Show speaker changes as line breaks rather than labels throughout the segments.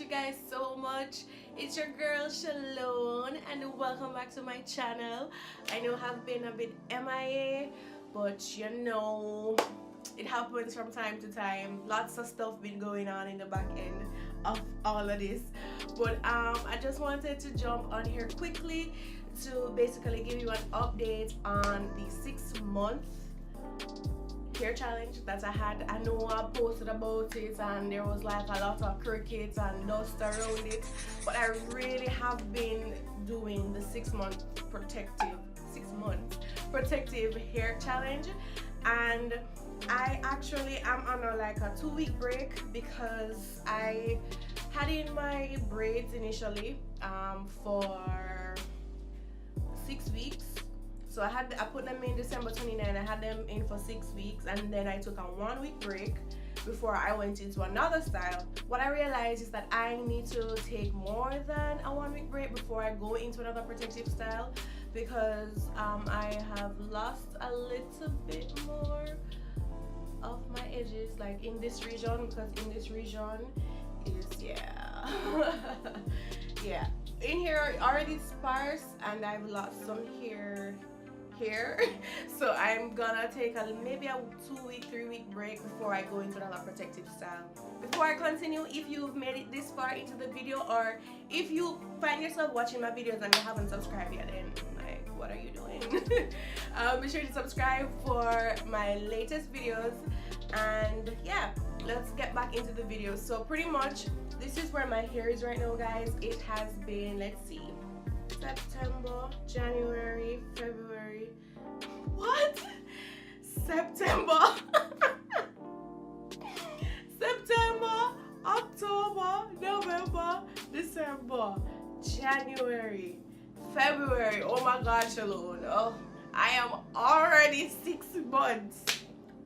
you guys so much. It's your girl Shelone and welcome back to my channel. I know I've been a bit MIA, but you know, it happens from time to time. Lots of stuff been going on in the back end of all of this. But I just wanted to jump on here quickly to basically give you an update on the 6-month hair challenge that I had. I know I posted about it and there was like a lot of crickets and dust around it, but I really have been doing the 6-month protective hair challenge, and I actually am on a 2-week break because I had in my braids initially for 6 weeks. So I put them in December 29. I had them in for 6 weeks, and then I took a 1-week break before I went into another style. What I realized is that I need to take more than a 1-week break before I go into another protective style, because I have lost a little bit more of my edges, like in this region, because in this region is yeah, in here already sparse, and I've lost some hair here. So I'm gonna take maybe a 2-week, 3-week break before I go into another protective style. Before I continue, if you've made it this far into the video, or if you find yourself watching my videos and you haven't subscribed yet, then like, what are you doing? Be sure to subscribe for my latest videos, and yeah, let's get back into the video. So pretty much this is where my hair is right now, guys. It has been, let's see, September, January, February, September, October, November, December, January, February. Oh my God, Shelone. Oh, I am already 6 months.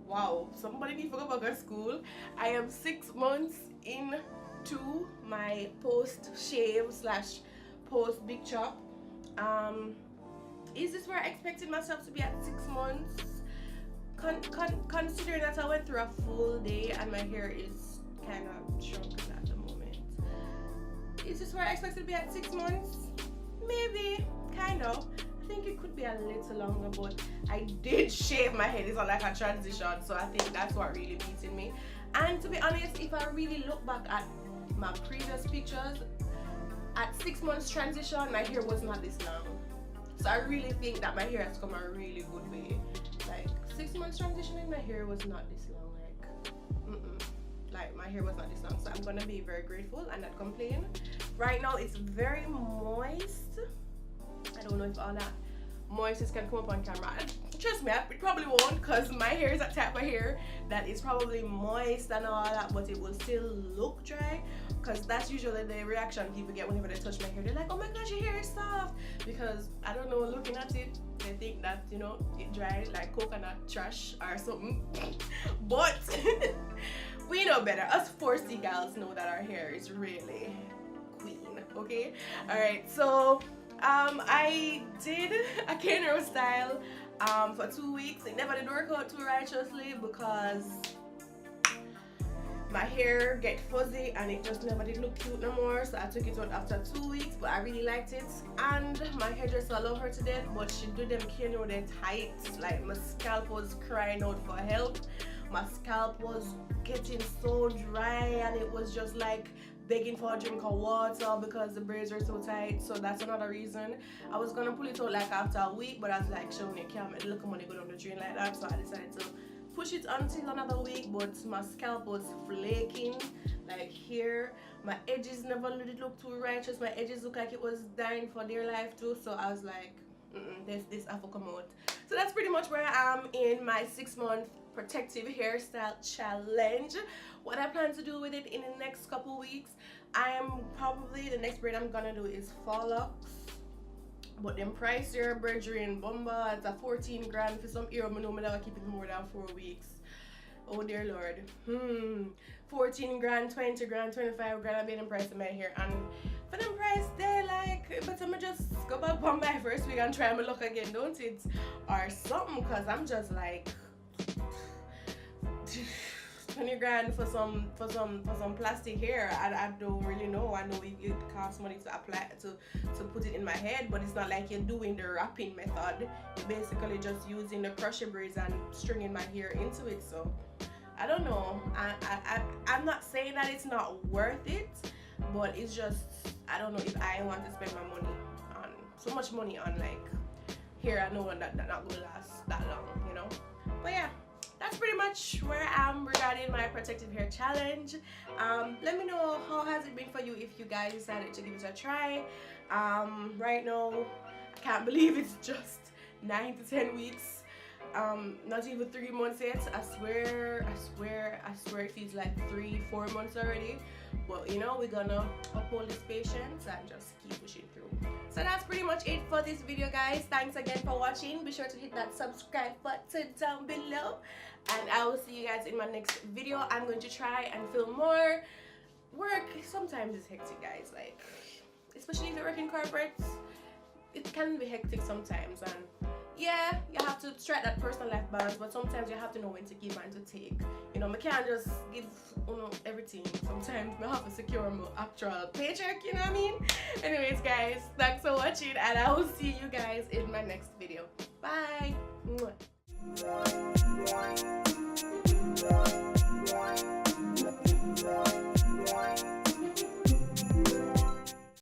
Wow, somebody need to go back to school. I am 6 months into my post-shave / post big chop. Is this where I expected myself to be at 6 months? Considering that I went through a full day and my hair is kind of shrunken at the moment. Is this where I expected to be at 6 months? Maybe, kind of. I think it could be a little longer, but I did shave my head. It's not like a transition, so I think that's what really beating me. And to be honest, if I really look back at my previous pictures, at 6 months transition, my hair was not this long. So I really think that my hair has come a really good way. Like 6 months transitioning, my hair was not this long. Like my hair was not this long. So I'm gonna be very grateful and not complain. Right now it's very moist. I don't know if all that moistness can come up on camera. Trust me, it probably won't, because my hair is that type of hair that is probably moist and all that, but it will still look dry, because that's usually the reaction people get whenever they touch my hair. They're like, oh my gosh, your hair is soft, because I don't know, looking at it, they think that, you know, it dry like coconut trash or something. But we know better. Us 4C gals know that our hair is really queen. Okay, all right, so I did a cane row style for 2 weeks. It never did work out too righteously because my hair get fuzzy and it just never did look cute no more. So I took it out after 2 weeks, but I really liked it. And my hairdresser, I love her to death, but she do them cane row they tight. Like my scalp was crying out for help. My scalp was getting so dry and it was just like begging for a drink of water because the braids were so tight. So that's another reason. I was gonna pull it out like after a week, but I was like, Shelone, you can't make the little money go down the drain like that. So I decided to push it until another week, but my scalp was flaking like here. My edges never really looked too righteous. My edges look like it was dying for dear life too. So I was like, this have to come out. So that's pretty much where I am in my 6-month protective hairstyle challenge. What I plan to do with it in the next couple weeks, I am probably, the next braid I'm gonna do is fall locks, but them price your brethren bomba, it's a 14 grand for some ear. I know I never keep it more than 4 weeks. Oh dear lord. 14 grand, 20 grand, 25 grand, I've been in price of my hair, and for them price they like, but I'ma just go back on my first week and try my luck again, don't it, or something, because I'm just like 20 grand for some plastic hair. I don't really know. I know it costs money to apply to put it in my head, but it's not like you're doing the wrapping method. You're basically just using the crochet braids and stringing my hair into it. So I don't know. I'm not saying that it's not worth it, but it's just, I don't know if I want to spend my money on so much money on like hair I know that not gonna last that long, you know. But yeah, that's pretty much where I am regarding my protective hair challenge. Let me know how has it been for you if you guys decided to give it a try. Right now I can't believe it's just 9 to 10 weeks, not even 3 months yet. I swear it feels like 3-4 months already. But you know, we're gonna uphold this patience and just keep pushing through. So that's pretty much it for this video, guys. Thanks again for watching. Be sure to hit that subscribe button down below, and I will see you guys in my next video. I'm going to try and film more. Work sometimes is hectic, guys, like especially if you work in corporates, it can be hectic sometimes, and yeah, you have to strike that personal life balance, but sometimes you have to know when to give and to take. You know, I can't just give everything. Sometimes I have to secure my actual paycheck, you know what I mean? Anyways, guys, thanks for watching, and I will see you guys in my next video. Bye! Mwah.